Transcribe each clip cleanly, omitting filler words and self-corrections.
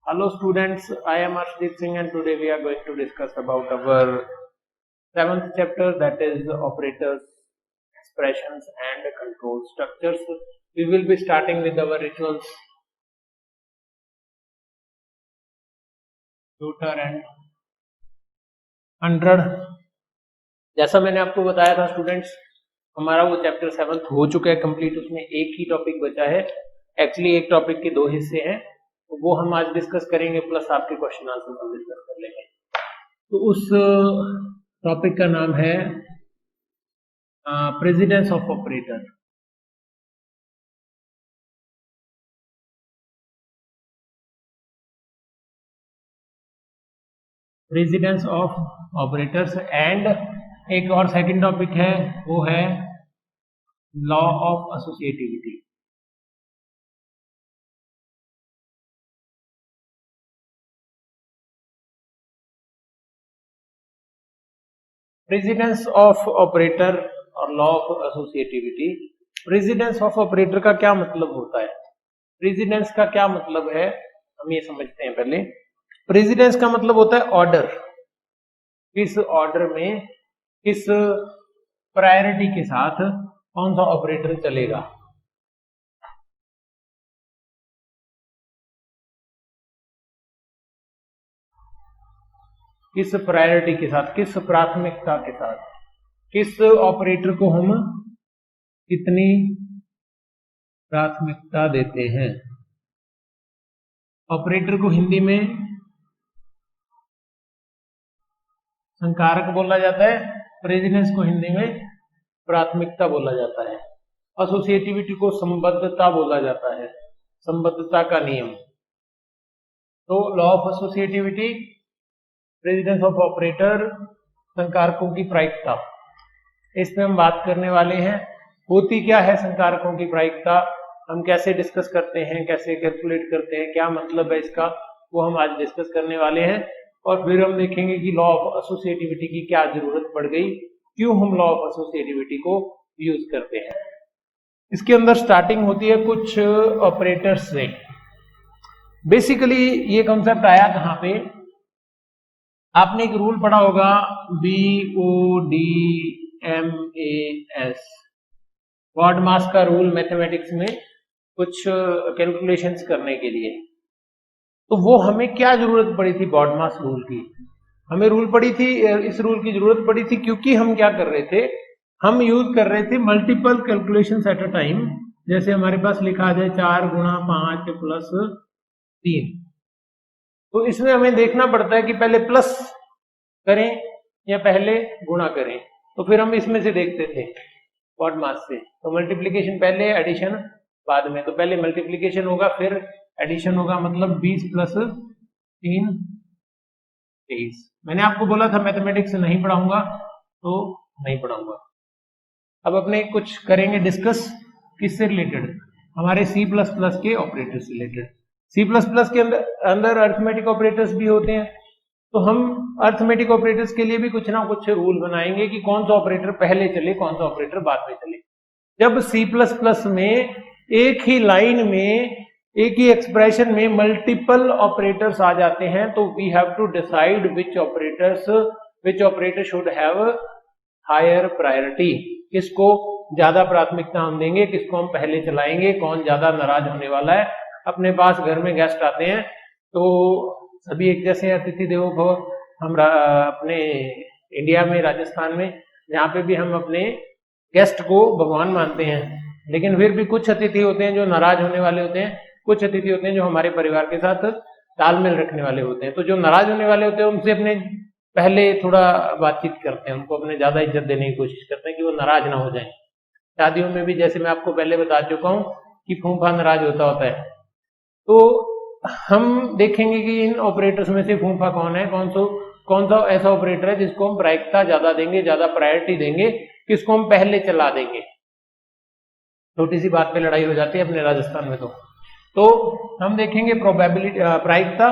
Hello students, I am Arshdeep Singh and today we are going to discuss about our 7th chapter, that is operators, expressions and control structures. We will be starting with our rituals, tutor and 100. जैसा मैंने आपको बताया था students, हमारा वो chapter 7th हो चुका है कंप्लीट, उसमें एक ही टॉपिक बचा है। एक्चुअली एक टॉपिक के दो हिस्से हैं, तो वो हम आज डिस्कस करेंगे, प्लस आपके क्वेश्चन आंसर हम डिस्कस कर लेंगे। तो उस टॉपिक का नाम है precedence of operator. Precedence of operators and एक और सेकंड टॉपिक है, वो है law of associativity. Precedence of operator और law of associativity. Precedence of operator का क्या मतलब होता है? प्रेसिडेंस का क्या मतलब है, हम ये समझते हैं पहले। प्रेसिडेंस का मतलब होता है ऑर्डर, किस ऑर्डर में किस प्रायोरिटी के साथ कौन सा ऑपरेटर चलेगा। किस प्रायोरिटी के साथ, किस प्राथमिकता के साथ, किस ऑपरेटर को हम कितनी प्राथमिकता देते हैं। ऑपरेटर को हिंदी में संकारक बोला जाता है, प्रेसिडेंस को हिंदी में प्राथमिकता बोला जाता है, एसोसिएटिविटी को संबद्धता बोला जाता है, संबद्धता का नियम। तो law of associativity, precedence of operator, संकारकों की प्रायिकता, इस पे हम बात करने वाले हैं। होती क्या है संकारकों की प्रायिकता, हम कैसे डिस्कस करते हैं, कैसे कैलकुलेट करते हैं, क्या मतलब है इसका, वो हम आज डिस्कस करने वाले हैं। और फिर हम देखेंगे कि लॉ ऑफ एसोसिएटिविटी की क्या जरूरत पड़ गई, क्यों हम लॉ ऑफ एसोसिएटिविटी को यूज करते हैं। इसके अंदर स्टार्टिंग होती है कुछ ऑपरेटर्स से। बेसिकली ये कॉन्सेप्ट आया कहां पे, आपने एक रूल पढ़ा होगा, BODMAS, बॉड मास का रूल, मैथमेटिक्स में कुछ कैलकुलेशंस करने के लिए। तो वो हमें क्या जरूरत पड़ी थी बॉड मास रूल की? हमें रूल पड़ी थी, इस रूल की जरूरत पड़ी थी क्योंकि हम क्या कर रहे थे, हम यूज कर रहे थे multiple calculations at a time. जैसे हमारे पास लिखा आ जाए 4 गुणा 5 प्लस 3, तो इसमें हमें देखना पड़ता है कि पहले प्लस करें या पहले गुणा करें। तो फिर हम इसमें से देखते थे बॉड मास से, तो मल्टीप्लीकेशन पहले, एडिशन बाद में। तो पहले मल्टीप्लीकेशन होगा फिर एडिशन होगा, मतलब 20 प्लस 3 23। मैंने आपको बोला था मैथमेटिक्स नहीं पढ़ाऊंगा, तो नहीं पढ़ाऊंगा। अब अपने कुछ करेंगे डिस्कस, किससे रिलेटेड, हमारे C++ के ऑपरेटर से रिलेटेड। C++ के अंदर अर्थमेटिक ऑपरेटर्स भी होते हैं, तो हम अर्थमेटिक ऑपरेटर्स के लिए भी कुछ ना कुछ रूल बनाएंगे कि कौन सा ऑपरेटर पहले चले, कौन सा ऑपरेटर बाद में चले। जब C++ में एक ही लाइन में, एक ही एक्सप्रेशन में मल्टीपल ऑपरेटर्स आ जाते हैं, तो we have to decide which operator should have higher priority, किसको ज्यादा प्राथमिकता हम देंगे, किसको हम पहले चलाएंगे, कौन ज्यादा नाराज होने वाला है। अपने पास घर में गेस्ट आते हैं तो सभी एक जैसे अतिथि देवो भव, हम अपने इंडिया में, राजस्थान में, जहाँ पे भी हम अपने गेस्ट को भगवान मानते हैं, लेकिन फिर भी कुछ अतिथि होते हैं जो नाराज होने वाले होते हैं, कुछ अतिथि होते हैं जो हमारे परिवार के साथ तालमेल रखने वाले होते हैं। तो जो नाराज होने वाले होते हैं उनसे अपने पहले थोड़ा बातचीत करते हैं, उनको अपने ज्यादा इज्जत देने की कोशिश करते हैं कि वो नाराज ना हो जाए। शादियों में भी जैसे मैं आपको पहले बता चुका हूँ कि फूफा नाराज होता है। तो हम देखेंगे कि इन ऑपरेटर्स में से फूफा कौन है, कौन सा ऐसा ऑपरेटर है जिसको हम प्रायिकता ज्यादा देंगे, ज्यादा प्रायोरिटी देंगे, किसको हम पहले चला देंगे। छोटी सी बात पे लड़ाई हो जाती है अपने राजस्थान में। तो हम देखेंगे प्रोबेबिलिटी, प्रायिकता,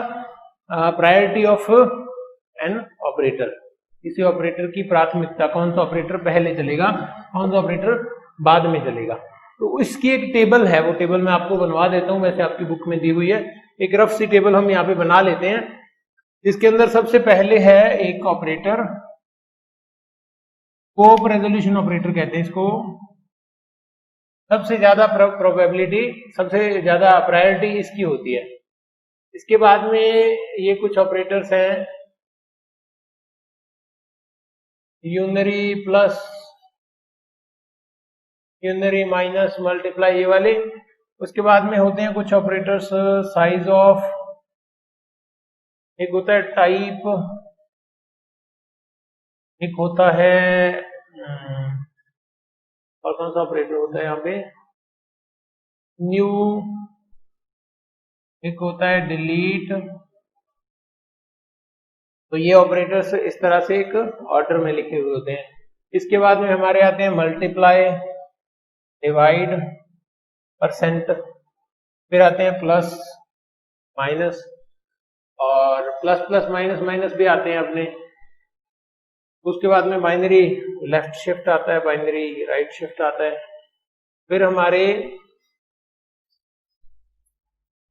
प्रायोरिटी ऑफ एन ऑपरेटर, किसी ऑपरेटर की प्राथमिकता, कौन सा ऑपरेटर पहले चलेगा, कौन सा ऑपरेटर बाद में चलेगा। तो इसकी एक टेबल है, वो टेबल मैं आपको बनवा देता हूं, वैसे आपकी बुक में दी हुई है। एक रफ सी टेबल हम यहाँ पे बना लेते हैं, जिसके अंदर सबसे पहले है एक ऑपरेटर, कोऑप रेजोल्यूशन ऑपरेटर कहते हैं इसको। सबसे ज्यादा प्रोबेबिलिटी, सबसे ज्यादा प्रायोरिटी इसकी होती है। इसके बाद में ये कुछ ऑपरेटर्स हैं, unary plus, unary minus, multiply, ये वाले। उसके बाद में होते हैं कुछ ऑपरेटर्स साइज ऑफ, एक होता है टाइप, एक होता है और कौन सा ऑपरेटर होता है यहाँ पे, न्यू, एक होता है डिलीट। तो ये ऑपरेटर्स इस तरह से एक ऑर्डर में लिखे हुए होते हैं। इसके बाद में हमारे आते हैं मल्टीप्लाई, डिवाइड, परसेंट, फिर आते हैं प्लस, माइनस, और प्लस प्लस माइनस माइनस भी आते हैं अपने। उसके बाद में बाइनरी लेफ्ट शिफ्ट आता है, बाइनरी राइट शिफ्ट आता है। फिर हमारे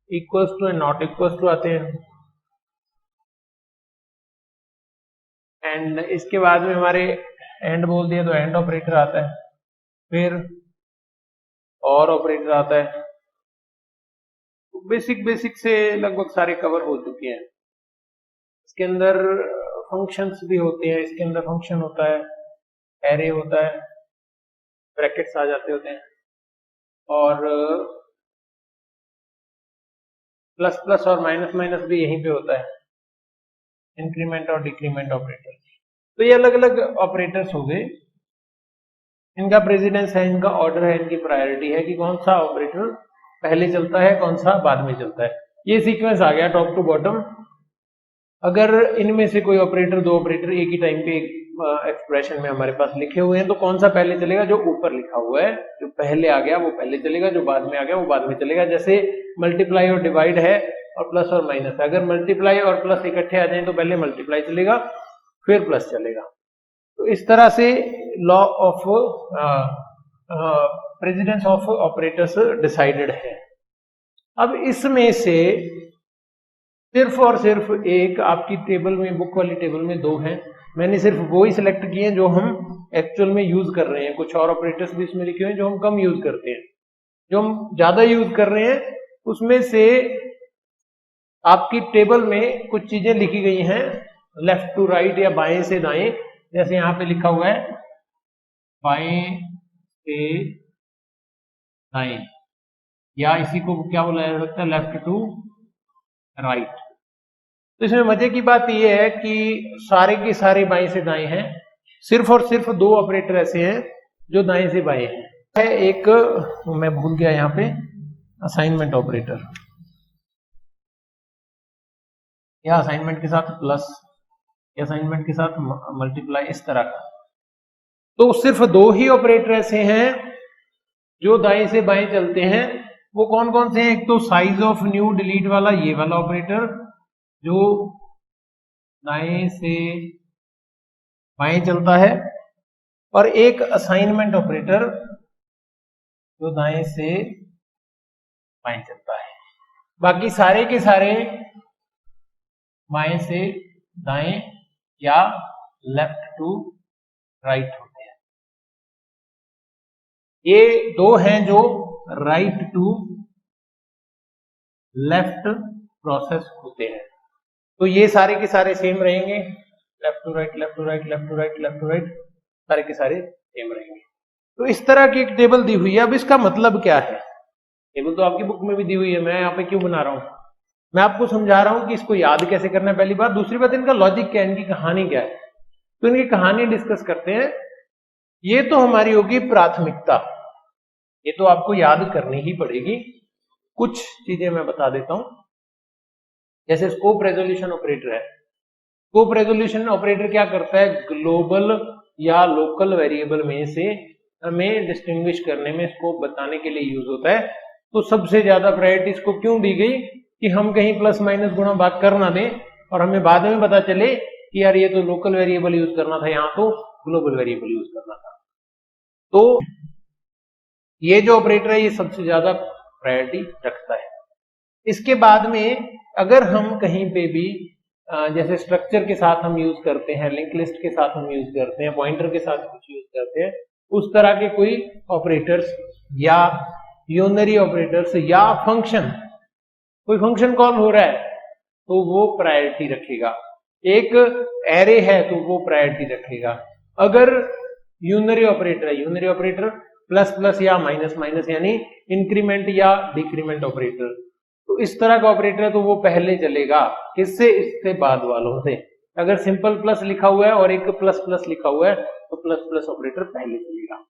equals to and not equals to आते हैं। एंड इसके बाद में हमारे एंड बोल दिया तो एंड ऑपरेटर आता है, फिर और ऑपरेटर आता है। बेसिक से लगभग सारे कवर हो चुके हैं। इसके अंदर फंक्शंस भी होते हैं, इसके अंदर फंक्शन होता है, एरे होता है, ब्रैकेट्स आ जाते होते हैं, और प्लस प्लस और माइनस माइनस भी यहीं पे होता है, इंक्रीमेंट और डिक्रीमेंट ऑपरेटर। तो ये अलग अलग ऑपरेटर्स हो गए, इनका प्रेसिडेंस है, इनका ऑर्डर है, इनकी प्रायोरिटी है कि कौन सा ऑपरेटर पहले चलता है, कौन सा बाद में चलता है। ये सीक्वेंस आ गया टॉप टू बॉटम। अगर इनमें से कोई ऑपरेटर, दो ऑपरेटर एक ही टाइम पे एक्सप्रेशन में हमारे पास लिखे हुए हैं, तो कौन सा पहले चलेगा? जो ऊपर लिखा हुआ है, जो पहले आ गया वो पहले चलेगा, जो बाद में आ गया वो बाद में चलेगा। जैसे मल्टीप्लाई और डिवाइड है और प्लस और माइनस है, अगर मल्टीप्लाई और प्लस इकट्ठे आ जाए तो पहले मल्टीप्लाई चलेगा, फिर प्लस चलेगा। तो इस तरह से law of precedence of operators decided है। अब इसमें से सिर्फ और सिर्फ एक आपकी टेबल में, बुक वाली टेबल में दो हैं, मैंने सिर्फ वो ही सिलेक्ट किए हैं जो हम एक्चुअल में यूज कर रहे हैं। कुछ और ऑपरेटर्स भी इसमें लिखे हुए हैं जो हम कम यूज करते हैं। जो हम ज्यादा यूज कर रहे हैं उसमें से आपकी टेबल में कुछ चीजें लिखी गई हैं लेफ्ट टू राइट या बाएं से दाएं। जैसे यहां पे लिखा हुआ है बाएं से दाएं, या इसी को क्या बोला जा सकता है, लेफ्ट टू राइट। तो इसमें मजे की बात यह है कि सारे के सारे बाएं से दाएं हैं, सिर्फ और सिर्फ दो ऑपरेटर ऐसे हैं जो दाएं से बाएं हैं। है एक, मैं भूल गया यहाँ पे, असाइनमेंट ऑपरेटर, या असाइनमेंट के साथ प्लस, या असाइनमेंट के साथ मल्टीप्लाई, इस तरह का। तो सिर्फ दो ही ऑपरेटर ऐसे हैं जो दाएं से बाएं चलते हैं। वो कौन कौन से हैं? एक तो साइज ऑफ न्यू डिलीट वाला, ये वाला ऑपरेटर जो दाएं से बाएं चलता है, और एक असाइनमेंट ऑपरेटर जो दाएं से बाएं चलता है। बाकी सारे के सारे बाएं से दाएं या लेफ्ट टू राइट होते हैं। ये दो हैं जो राइट टू लेफ्ट प्रोसेस होते हैं। तो ये सारे के सारे सेम रहेंगे, left to right, left to right, left to right, left to right, सारे के सारे सेम रहेंगे। तो इस तरह की एक टेबल दी हुई है। अब इसका मतलब क्या है? टेबल तो आपकी बुक में भी दी हुई है, मैं यहाँ पे क्यों बना रहा हूं? मैं आपको समझा रहा हूं कि इसको याद कैसे करना है, पहली बात। दूसरी बात, इनका लॉजिक क्या है, इनकी कहानी क्या है। तो इनकी कहानी डिस्कस करते हैं। ये तो हमारी होगी प्राथमिकता, ये तो आपको याद करनी ही पड़ेगी। कुछ चीजें मैं बता देता हूं। जैसे स्कोप रेजोल्यूशन ऑपरेटर है। स्कोप रेजोल्यूशन ऑपरेटर क्या करता है? ग्लोबल या लोकल वेरिएबल में से हमें डिस्टिंग्विश करने में, स्कोप बताने के लिए यूज होता है। तो सबसे ज्यादा प्रायोरिटी इसको क्यों दी गई कि हम कहीं प्लस माइनस गुणा भाग कर ना दें और हमें बाद में पता चले कि यार ये तो लोकल वेरिएबल यूज करना था, यहां तो ग्लोबल वेरिएबल यूज करना था। तो ये जो ऑपरेटर है ये सबसे ज्यादा प्रायोरिटी रखता है। इसके बाद में अगर हम कहीं पे भी जैसे स्ट्रक्चर के साथ हम यूज करते हैं, लिंक लिस्ट के साथ हम यूज करते हैं, पॉइंटर के साथ कुछ यूज करते हैं, उस तरह के कोई ऑपरेटर्स या यूनरी ऑपरेटर्स या फंक्शन, कोई फंक्शन कॉल हो रहा है तो वो प्रायोरिटी रखेगा। एक एरे है तो वो प्रायोरिटी रखेगा। अगर यूनरी ऑपरेटर है, यूनरी ऑपरेटर प्लस प्लस या माइनस माइनस यानी इंक्रीमेंट या डिक्रीमेंट ऑपरेटर, तो इस तरह का ऑपरेटर है तो वो पहले चलेगा। किससे? इससे बाद वालों से। अगर सिंपल प्लस लिखा हुआ है और एक प्लस प्लस लिखा हुआ है तो प्लस प्लस ऑपरेटर पहले चलेगा।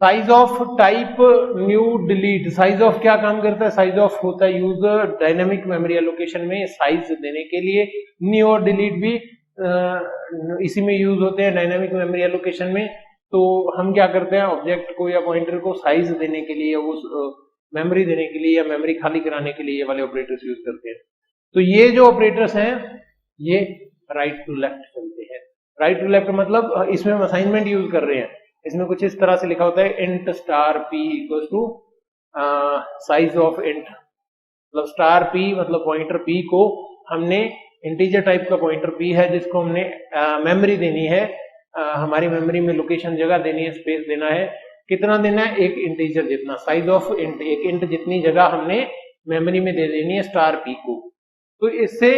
Size of type new delete, size of क्या काम करता है? साइज ऑफ होता है यूजर डायनेमिक मेमोरी एलोकेशन में साइज देने के लिए। न्यू और डिलीट भी इसी में यूज होते हैं डायनेमिक मेमोरी एलोकेशन में। तो हम क्या करते हैं, ऑब्जेक्ट को या पॉइंटर को साइज देने के लिए, वो मेमोरी देने के लिए या मेमोरी खाली कराने के लिए ये वाले ऑपरेटर्स यूज करते हैं। तो ये जो ऑपरेटर्स हैं ये राइट टू लेफ्ट चलते हैं। राइट टू लेफ्ट मतलब इसमें हम असाइनमेंट यूज कर रहे हैं। इसमें कुछ इस तरह से लिखा होता है int star p equal to size of int, मतलब स्टार पी मतलब पॉइंटर पी को हमने इंटीजर टाइप का पॉइंटर पी है जिसको हमने मेमोरी देनी है, हमारी मेमोरी में लोकेशन जगह देनी है, स्पेस देना है। कितना देना है? एक इंटीजर जितना, साइज ऑफ इंट, एक इंट जितनी जगह हमने मेमोरी में दे देनी है स्टार पी को। तो इससे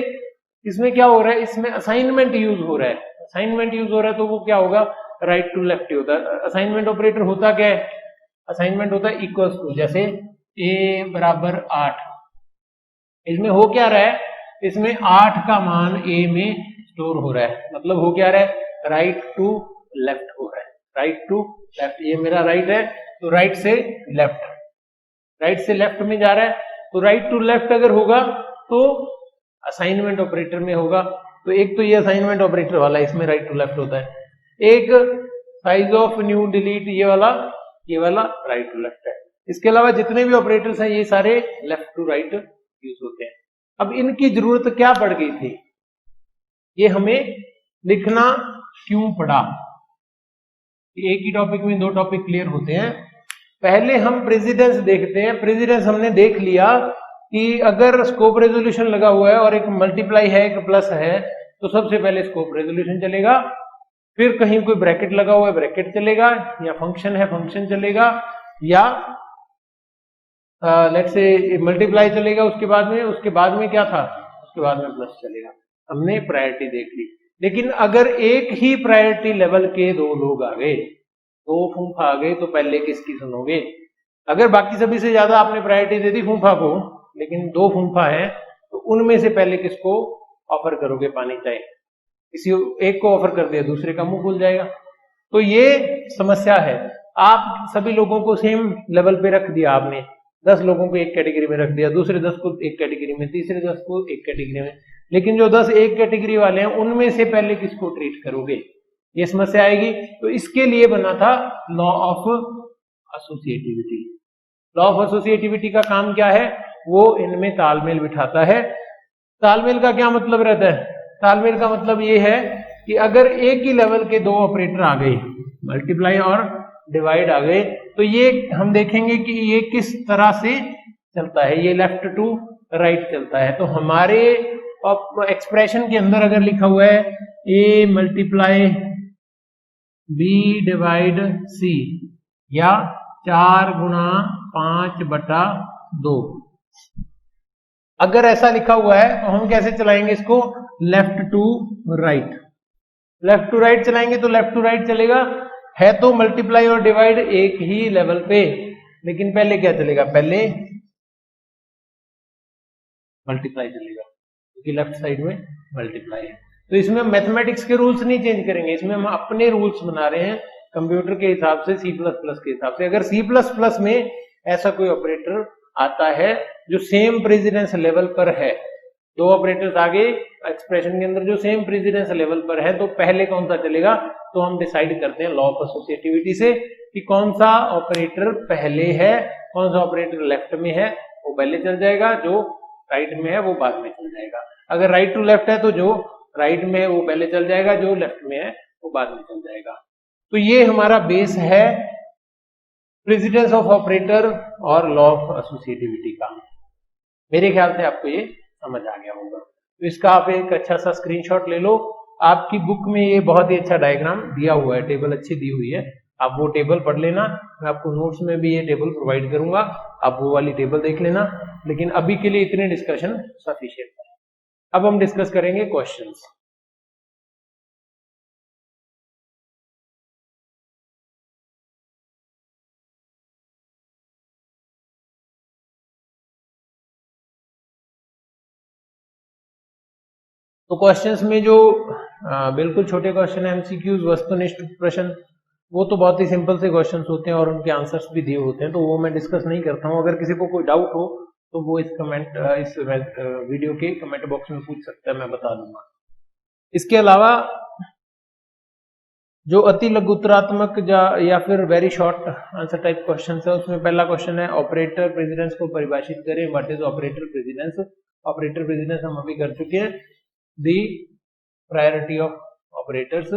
इसमें क्या हो रहा है, इसमें असाइनमेंट यूज हो रहा है। असाइनमेंट यूज हो रहा है तो वो क्या होगा, राइट टू लेफ्ट होता है। असाइनमेंट ऑपरेटर होता क्या है? असाइनमेंट होता है इक्वल्स टू, जैसे a बराबर 8, इसमें हो क्या रहा है, इसमें 8 का मान a में स्टोर हो रहा है, मतलब हो क्या रहा है, राइट टू लेफ्ट हो रहा है। राइट टू लेफ्ट, ये मेरा राइट है तो राइट से लेफ्ट, राइट से लेफ्ट में जा रहा है। तो राइट टू लेफ्ट अगर होगा तो असाइनमेंट ऑपरेटर में होगा। तो एक तो ये असाइनमेंट ऑपरेटर वाला, इसमें राइट टू लेफ्ट होता है। एक साइज ऑफ न्यू डिलीट ये वाला राइट टू लेफ्ट है। इसके अलावा जितने भी ऑपरेटर्स हैं ये सारे लेफ्ट टू राइट यूज होते हैं। अब इनकी जरूरत क्या पड़ गई थी, ये हमें लिखना क्यों पड़ा? एक ही टॉपिक में दो टॉपिक क्लियर होते हैं। पहले हम प्रेसिडेंस देखते हैं। प्रेसिडेंस हमने देख लिया कि अगर स्कोप रेजोल्यूशन लगा हुआ है और एक मल्टीप्लाई है एक प्लस है तो सबसे पहले स्कोप रेजोल्यूशन चलेगा, फिर कहीं कोई ब्रैकेट लगा हुआ है ब्रैकेट चलेगा, या फंक्शन है फंक्शन चलेगा, या लेट्स से मल्टीप्लाई चलेगा। उसके बाद में क्या था, उसके बाद में प्लस चलेगा। हमने प्रायोरिटी देख ली। लेकिन अगर एक ही प्रायोरिटी लेवल के दो लोग आ गए, दो फूंफा आ गए, तो पहले किसकी सुनोगे? अगर बाकी सभी से ज्यादा आपने प्रायोरिटी दे दी फूंफा को, लेकिन दो फूंफा है तो उनमें से पहले किसको ऑफर करोगे पानी चाय? किसी एक को ऑफर कर दिया, दूसरे का मुंह खुल जाएगा। तो ये समस्या है। आप सभी लोगों को सेम लेवल पे रख दिया आपने, 10 लोगों को एक कैटेगरी में रख दिया, दूसरे 10 को एक कैटेगरी में, तीसरे 10 को एक कैटेगरी में, लेकिन जो 10 एक कैटेगरी वाले हैं उनमें से पहले किसको ट्रीट करोगे? ये समस्या आएगी। तो इसके लिए बना था law of associativity. Law of associativity का काम क्या है? वो इनमें तालमेल बिठाता है। तालमेल का क्या मतलब रहता है? तालमेल का मतलब ये है कि अगर एक ही लेवल के दो ऑपरेटर आ गए, मल्टीप्लाई और डिवाइड आ गए, तो ये हम देखेंगे कि ये किस तरह से चलता है। ये लेफ्ट टू राइट चलता है। तो हमारे एक्सप्रेशन के अंदर अगर लिखा हुआ है a multiply b divide c या 4 गुणा 5/2, अगर ऐसा लिखा हुआ है तो हम कैसे चलाएंगे इसको? Left to right. Left to right चलाएंगे तो लेफ्ट टू राइट चलेगा। है तो मल्टीप्लाई और डिवाइड एक ही लेवल पे, लेकिन पहले क्या चलेगा? पहले मल्टीप्लाई चलेगा, क्योंकि लेफ्ट साइड में मल्टीप्लाई है। तो इसमें मैथमेटिक्स के रूल्स नहीं चेंज करेंगे, इसमें हम अपने रूल्स बना रहे हैं कंप्यूटर के हिसाब से, C++ के हिसाब से। अगर C++ में ऐसा कोई ऑपरेटर आता है जो सेम प्रेसिडेंस लेवल पर है, दो ऑपरेटर्स आगे एक्सप्रेशन के अंदर जो सेम प्रेसिडेंस लेवल पर है, तो पहले कौन सा चलेगा? तो हम डिसाइड करते हैं लॉ ऑफ एसोसिएटिविटी से कि कौन सा ऑपरेटर पहले है, कौन सा ऑपरेटर लेफ्ट में है वो पहले चल जाएगा, जो राइट में है वो बाद में चल जाएगा। अगर राइट टू लेफ्ट है तो जो राइट में है वो पहले चल जाएगा, जो लेफ्ट में है वो बाद में चल जाएगा। तो ये हमारा बेस है प्रेसिडेंस ऑफ ऑपरेटर और लॉ ऑफ एसोसिएटिविटी का। मेरे ख्याल से आपको ये समझ आ गया होगा। तो इसका आप एक अच्छा सा स्क्रीनशॉट ले लो। आपकी बुक में ये बहुत ही अच्छा डायग्राम दिया हुआ है, टेबल अच्छी दी हुई है, आप वो टेबल पढ़ लेना। मैं आपको नोट्स में भी ये टेबल प्रोवाइड करूंगा, आप वो वाली टेबल देख लेना। लेकिन अभी के लिए इतने डिस्कशन सफिशिएंट है। अब हम डिस्कस करेंगे क्वेश्चंस। तो क्वेश्चंस में जो बिल्कुल छोटे क्वेश्चन है, एमसीक्यूज, वस्तुनिष्ठ प्रश्न, वो तो बहुत ही सिंपल से क्वेश्चंस होते हैं और उनके आंसर्स भी दिए होते हैं, तो वो मैं डिस्कस नहीं करता हूँ। अगर किसी को कोई डाउट हो तो वो इस वीडियो के कमेंट बॉक्स में पूछ सकता है, मैं बता दूंगा। इसके अलावा जो अति लघुतरात्मक या फिर very short answer type question है, उसमें पहला क्वेश्चन है ऑपरेटर प्रेसिडेंस को परिभाषित करें। What is operator precedence? Operator precedence हम अभी कर चुके हैं। The priority of operators.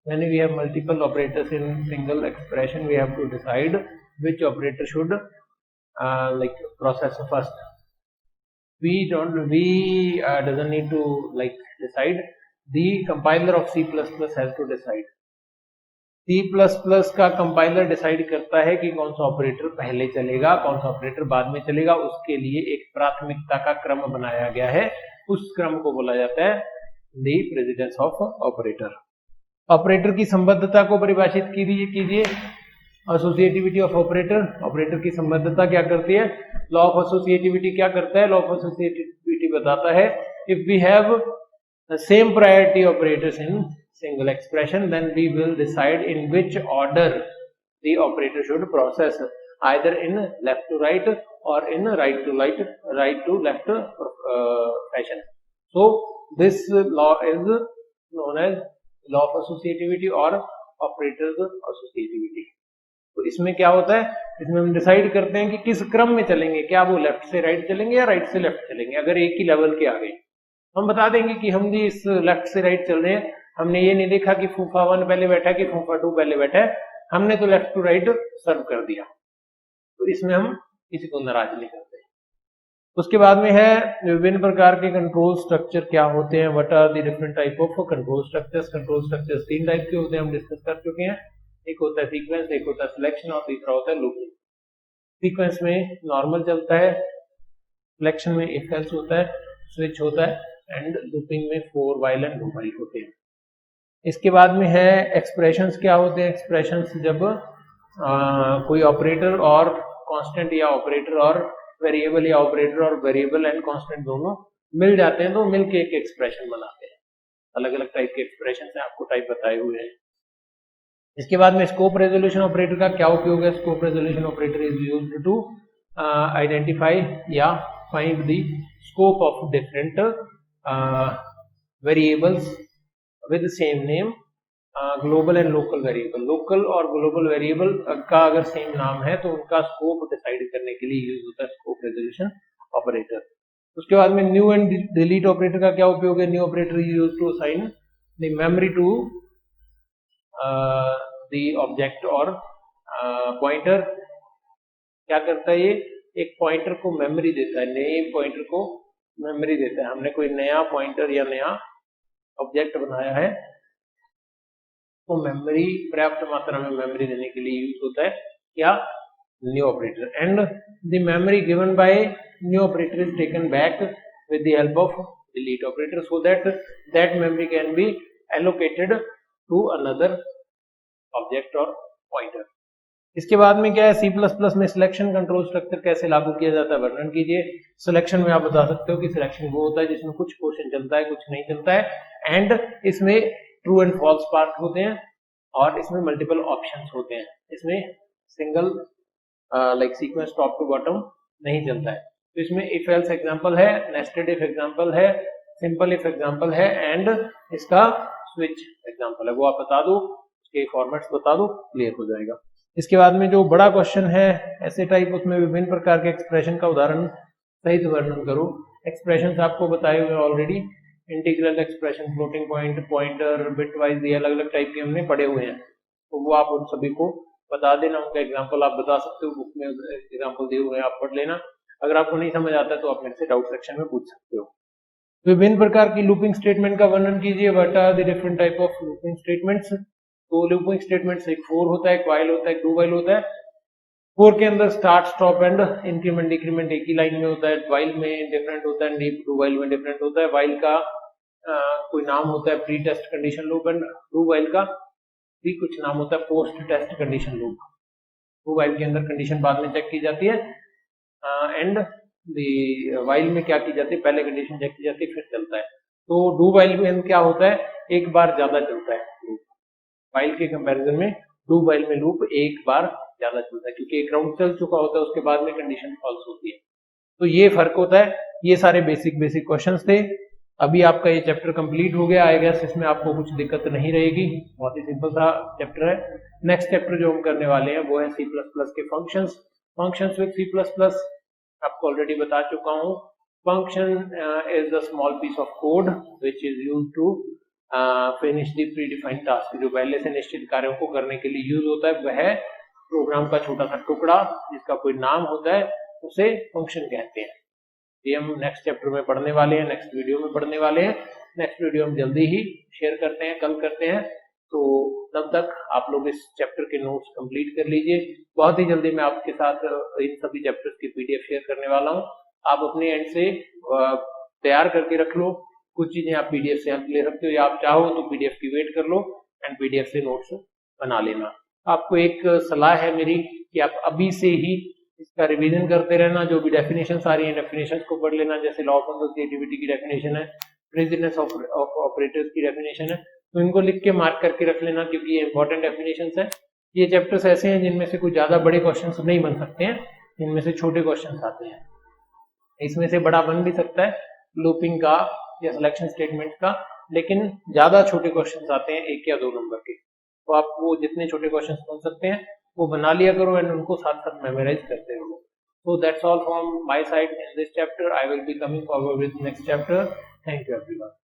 When we have multiple operators in single expression, we have to decide which operator should like process first. We doesn't need to like decide. The compiler of C++ has to decide. C++ का compiler decide करता है कि कौन सा operator पहले चलेगा, कौन सा ऑपरेटर बाद में चलेगा। उसके लिए एक प्राथमिकता का क्रम बनाया गया है, उस क्रम को बोला जाता है दी प्रेसिडेंस ऑफ ऑपरेटर। ऑपरेटर की संबद्धता को परिभाषित कीजिए। एसोसिएटिविटी ऑफ ऑपरेटर, ऑपरेटर की संबद्धता क्या करती है? लॉ ऑफ एसोसिएटिविटी क्या करता है? लॉ ऑफ एसोसिएटिविटी बताता है if we have the same priority operators in single expression, then we will decide in which order the operator should process, either in left to right or in right to left fashion. So this law is known as law of associativity or operators associativity. तो इसमें क्या होता है? इसमें हम decide करते हैं कि किस क्रम में चलेंगे, क्या वो लेफ्ट से राइट चलेंगे या राइट से लेफ्ट चलेंगे। अगर एक ही लेवल के आ गए हम बता देंगे कि हम भी इस लेफ्ट से राइट चल रहे हैं, हमने ये नहीं देखा कि फूफा 1 पहले बैठा है कि फूफा 2 पहले बैठा है, हमने तो लेफ्ट टू राइट सर्व कर दिया। तो इसमें हम किसी को नाराज नहीं करते। उसके बाद में है विभिन्न प्रकार के कंट्रोल स्ट्रक्चर क्या होते हैं। What are the different type of control structures? Control structures 3 type के होते हैं, हम डिस्कस कर चुके हैं। एक होता है सीक्वेंस, एक होता है सिलेक्शन और तीसरा होता है लूपिंग। सीक्वेंस में नॉर्मल चलता है, सिलेक्शन में इफ एल्स होता है, स्विच होता है, एंड लूपिंग में for while and do while होते हैं। इसके बाद में है एक्सप्रेशंस क्या होते हैं। एक्सप्रेशंस जब कोई ऑपरेटर और कांस्टेंट या ऑपरेटर और वेरिएबल या ऑपरेटर और वेरिएबल एंड कांस्टेंट दोनों मिल जाते हैं तो मिल के एक एक्सप्रेशन बनाते हैं। अलग अलग टाइप के एक्सप्रेशन हैं, आपको टाइप बताए हुए हैं। इसके बाद में स्कोप रेजोल्यूशन ऑपरेटर का क्या उपयोग है। Scope resolution operator is used to identify या find the scope of different variables with same name, global and local variable. Local और ग्लोबल वेरिएबल का अगर सेम नाम है तो उनका स्कोप डिसाइड करने के लिए यूज होता है स्कोप रेजोल्यूशन ऑपरेटर। उसके बाद में न्यू एंड डिलीट ऑपरेटर का क्या उपयोग है। New operator use to assign the memory to the object और पॉइंटर। क्या करता है ये? एक पॉइंटर को मेमोरी देता है, नए पॉइंटर को मेमोरी देता है। हमने कोई नया पॉइंटर या नया ऑब्जेक्ट बनाया है तो मेमोरी, पर्याप्त मात्रा में मेमोरी देने के लिए यूज होता है क्या? New operator. And the memory given by new operator is taken back with the help of delete operator so that that memory can be allocated to another object और पॉइंटर। इसके बाद में क्या है? C++ में सिलेक्शन कंट्रोल स्ट्रक्चर कैसे लागू किया जाता है, वर्णन कीजिए। सिलेक्शन में आप बता सकते हो कि सिलेक्शन वो होता है जिसमें कुछ क्वेश्चन चलता है, कुछ नहीं चलता है, एंड इसमें ट्रू एंड फॉल्स पार्ट होते हैं और इसमें मल्टीपल ऑप्शंस होते हैं। इसमें single like sequence top to bottom नहीं चलता है। तो इसमें इफ एल्स एग्जांपल है, नेस्टेड इफ एग्जांपल है, सिंपल इफ एग्जांपल है, एंड इसका स्विच एग्जांपल है। वो आप बता दो, उसके फॉर्मेट्स बता दो, क्लियर हो जाएगा। इसके बाद में जो बड़ा क्वेश्चन है ऐसे टाइप, उसमें विभिन्न प्रकार के एक्सप्रेशन का उदाहरण सहित वर्णन करो। एक्सप्रेशंस आपको बताए हुए already, integral expression, floating point, pointer, bit wise, ये अलग अलग टाइप के हमने पढ़े हुए हैं, तो वो आप उन सभी को बता देना। उनका एग्जांपल आप बता सकते हो, बुक में एग्जांपल दिए हुए हैं, आप पढ़ लेना। अगर आपको नहीं समझ आता तो आप मेरे से डाउट सेक्शन में पूछ सकते हो। विभिन्न प्रकार की लूपिंग स्टेटमेंट का वर्णन कीजिए। What are the different type of looping statements. तो लूपिंग स्टेटमेंट्स एक फॉर होता है, एक व्हाइल होता है, एक डू व्हाइल होता है। फॉर के अंदर start, stop and increment decrement एक ही लाइन में होता है। व्हाइल में डिफरेंट होता है, डू व्हाइल में डिफरेंट होता है। व्हाइल का कोई नाम होता है pre test condition loop and do while का भी कुछ नाम होता है post test condition loop. Do while के अंदर कंडीशन बाद में चेक की जाती है एंड व्हाइल में क्या की जाती है, पहले कंडीशन चेक की जाती है फिर चलता है। तो डू व्हाइल में क्या होता है, एक बार ज्यादा चलता है लूप। व्हाइल के कंपैरिजन में डू व्हाइल में लूप एक बार ज्यादा चलता है, क्योंकि एक राउंड चल चुका होता है, उसके बाद में कंडीशन फॉल्स होती है। तो ये फर्क होता है। ये सारे बेसिक क्वेश्चंस थे। अभी आपका ये चैप्टर कंप्लीट हो गया। आई गेस इसमें आपको कुछ दिक्कत नहीं रहेगी, बहुत ही सिंपल सा चैप्टर है। नेक्स्ट चैप्टर जो हम करने वाले हैं वो है C++ के फंक्शंस विद C++। आपको ऑलरेडी बता चुका हूँ। Function is a small piece of code which is used to finish the predefined task. जो पहले से निश्चित कार्यों को करने के लिए यूज होता है वह प्रोग्राम का छोटा सा टुकड़ा जिसका कोई नाम होता है उसे फंक्शन कहते हैं। ये हम नेक्स्ट चैप्टर में पढ़ने वाले हैं, नेक्स्ट वीडियो में पढ़ने वाले हैं। नेक्स्ट वीडियो हम जल्दी ही शेयर करते हैं, कल करते हैं। तो तब तक आप लोग इस चैप्टर के नोट्स कंप्लीट कर लीजिए। बहुत ही जल्दी मैं आपके साथ इन सभी चैप्टर्स की PDF शेयर करने वाला हूँ। आप अपने एंड से तैयार करके रख लो। कुछ चीजें आप PDF से हेल्प ले सकते हो, या आप चाहो तो PDF की वेट कर लो एंड PDF से नोट्स बना लेना। आपको एक सलाह है मेरी कि आप अभी से ही इसका रिवीजन करते रहना। जो भी डेफिनेशंस आ रही है डेफिनेशंस को पढ़ लेना। जैसे लॉ ऑफ एसोसिएटिविटी की डेफिनेशन है, प्रेसिडेंस ऑफ ऑपरेटर्स की डेफिनेशन है, तो इनको लिख के मार्क करके रख लेना, क्योंकि ये इंपॉर्टेंट डेफिनेशंस है। ये चैप्टर्स ऐसे हैं जिनमें से कुछ ज्यादा बड़े क्वेश्चंस नहीं बन सकते हैं, इनमें से छोटे क्वेश्चंस आते हैं। इसमें से बड़ा बन भी सकता है लूपिंग का या सिलेक्शन स्टेटमेंट का, लेकिन ज्यादा छोटे क्वेश्चंस आते हैं 1 या 2 नंबर के। तो आप वो जितने छोटे क्वेश्चंस बन सकते हैं वो बना लिया करो एंड उनको साथ साथ मेमोराइज करते रहो। So that's all from my side in this chapter. I will be coming forward with next chapter. Thank you everyone.